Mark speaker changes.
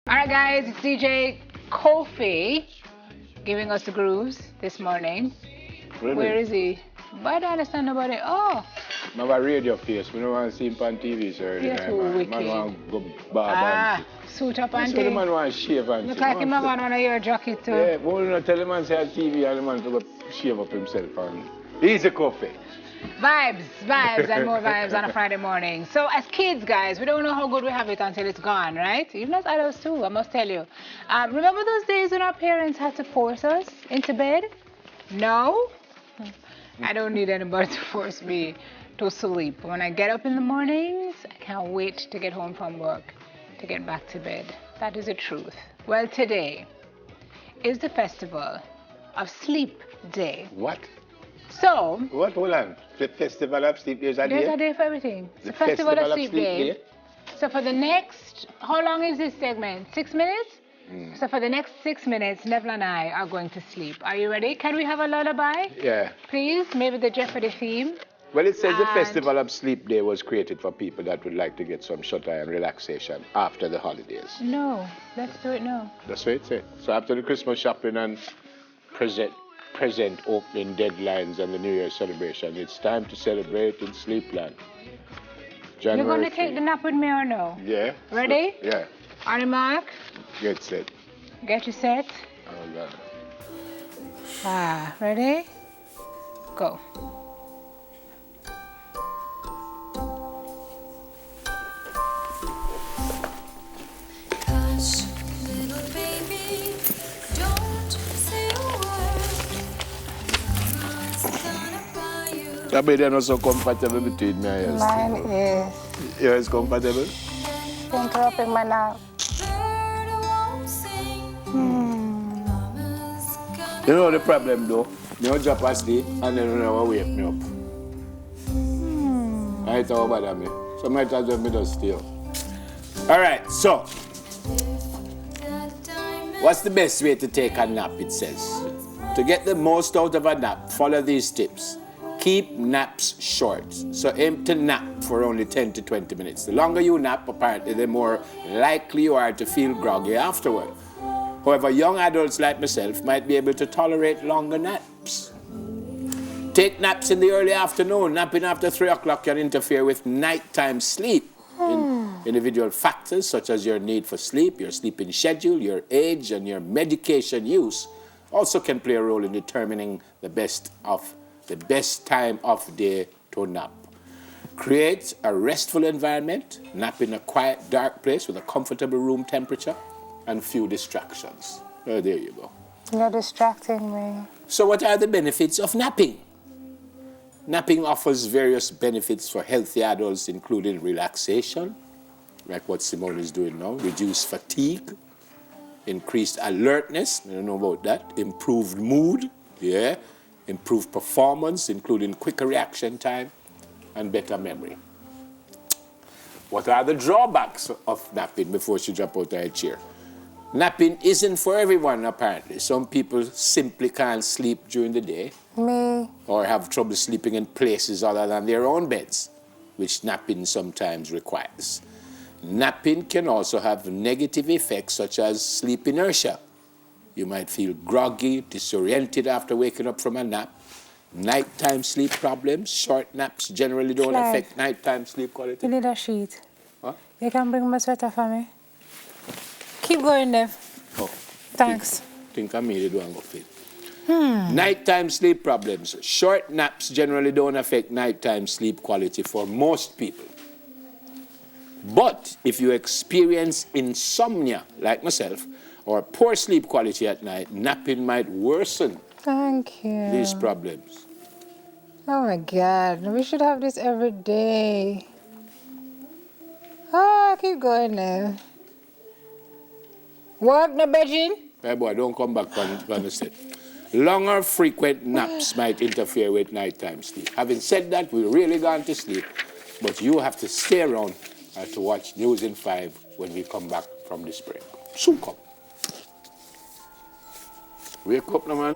Speaker 1: Alright guys, it's DJ Kofi giving us the grooves this morning.
Speaker 2: Really?
Speaker 1: Where is he? But I don't understand about it. Oh!
Speaker 2: I have a radio face. We don't want to see him on TV, sir.
Speaker 1: You're too wicked.
Speaker 2: Man want to go barb
Speaker 1: suit up
Speaker 2: and
Speaker 1: and
Speaker 2: so the man want to shave and
Speaker 1: look like him have on one of your jacket too.
Speaker 2: Yeah, but we don't tell the man say on TV and the man to go shave up himself. And he's a coffee.
Speaker 1: Vibes and more vibes on a Friday morning. So as kids, guys, we don't know how good we have it until it's gone, right? Even as adults too, I must tell you. Remember those days when our parents had to force us into bed? No? I don't need anybody to force me to sleep. When I get up in the mornings, I can't wait to get home from work, to get back to bed. That is the truth. Well, today is the festival of Sleep Day.
Speaker 2: What?
Speaker 1: So...
Speaker 2: What? Hold on. The Festival of Sleep Day is a day?
Speaker 1: There's a day for everything. It's
Speaker 2: The
Speaker 1: a Festival of Sleep Day.
Speaker 2: Day?
Speaker 1: So for the next... How long is this segment? 6 minutes? So for the next 6 minutes, Neville and I are going to sleep. Are you ready? Can we have a lullaby?
Speaker 2: Yeah.
Speaker 1: Please, maybe the Jeopardy theme.
Speaker 2: Well, it says the Festival of Sleep Day was created for people that would like to get some shut-eye and relaxation after the holidays.
Speaker 1: No, let's do it now.
Speaker 2: That's what it says. So after the Christmas shopping and present opening deadlines and the New Year celebration, it's time to celebrate in Sleepland.
Speaker 1: You're going to take the nap with me or no?
Speaker 2: Yeah.
Speaker 1: Ready?
Speaker 2: Yeah.
Speaker 1: On your mark.
Speaker 2: Get set.
Speaker 1: Get you set.
Speaker 2: Oh, God.
Speaker 1: Ready? Go.
Speaker 3: Hush, little baby, don't say a word. Mama's gonna buy you.
Speaker 2: That bed is not so comfortable between me and yours.
Speaker 4: Mine is
Speaker 2: Yours comfortable?
Speaker 4: interrupting my nap.
Speaker 3: Bird won't sing. Mama's gonna
Speaker 2: You know the problem though? You drop asleep and then you never wake me up. I thought about me. So might as well me just stay up. Alright, so
Speaker 3: that diamond.
Speaker 5: What's the best way to take a nap, it says? To get the most out of a nap, follow these tips. Keep naps short. So aim to nap for only 10 to 20 minutes. The longer you nap, apparently, the more likely you are to feel groggy afterward. However, young adults like myself might be able to tolerate longer naps. Take naps in the early afternoon. Napping after 3 o'clock can interfere with nighttime sleep. Individual factors such as your need for sleep, your sleeping schedule, your age, and your medication use also can play a role in determining the best time of day to nap. Create a restful environment. Nap in a quiet, dark place with a comfortable room temperature and few distractions. Oh, there you go.
Speaker 4: You're distracting me.
Speaker 5: So what are the benefits of napping? Napping offers various benefits for healthy adults, including relaxation, like what Simone is doing now, reduced fatigue, increased alertness, I don't know about that, improved mood, improved performance, including quicker reaction time and better memory. What are the drawbacks of napping before she drops out of her chair? Napping isn't for everyone, apparently. Some people simply can't sleep during the day.
Speaker 4: Me.
Speaker 5: Or have trouble sleeping in places other than their own beds, which napping sometimes requires. Napping can also have negative effects such as sleep inertia. You might feel groggy, disoriented after waking up from a nap. Nighttime sleep problems. Short naps generally don't
Speaker 4: Clyde.
Speaker 5: affect nighttime sleep quality.
Speaker 4: You need a sheet.
Speaker 5: Huh?
Speaker 4: You can bring my sweater for me. Keep going, Nev.
Speaker 5: Oh,
Speaker 4: Thanks.
Speaker 5: think I made it one go fit. Nighttime sleep problems. Short naps generally don't affect nighttime sleep quality for most people. But if you experience insomnia, like myself, or poor sleep quality at night, napping might worsen
Speaker 4: Thank you.
Speaker 5: these problems.
Speaker 4: Oh my God. We should have this every day. Oh, keep going, Nev. What, no bedroom?
Speaker 5: Hey boy, don't come back on the set. Longer frequent naps might interfere with nighttime sleep. Having said that, we're really gone to sleep, but you have to stay around to watch News in 5 when we come back from this break. Soon come. Wake up now, man.